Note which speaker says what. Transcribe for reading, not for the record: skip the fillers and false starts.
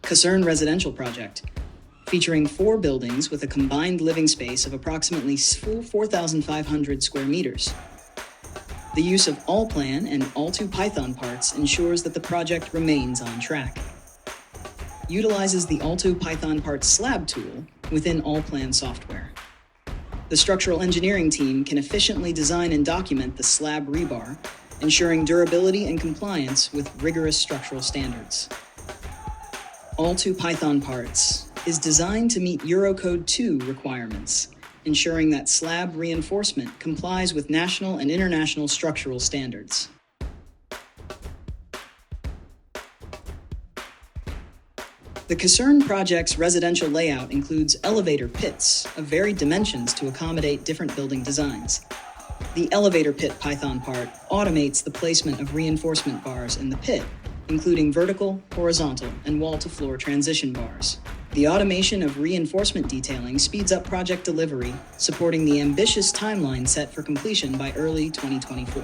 Speaker 1: Kaserne residential project, featuring 4 buildings with a combined living space of approximately 4,500 square meters. The use of Allplan and ALLTO PythonParts ensures that the project remains on track. Utilizes the ALLTO PythonParts slab tool within Allplan software. The structural engineering team can efficiently design and document the slab rebar, ensuring durability and compliance with rigorous structural standards. ALLTO PythonParts is designed to meet Eurocode 2 requirements, ensuring that slab reinforcement complies with national and international structural standards. The Kaserne project's residential layout includes elevator pits of varied dimensions to accommodate different building designs. The elevator pit Python part automates the placement of reinforcement bars in the pit, including vertical, horizontal, and wall-to-floor transition bars. The automation of reinforcement detailing speeds up project delivery, supporting the ambitious timeline set for completion by early 2024.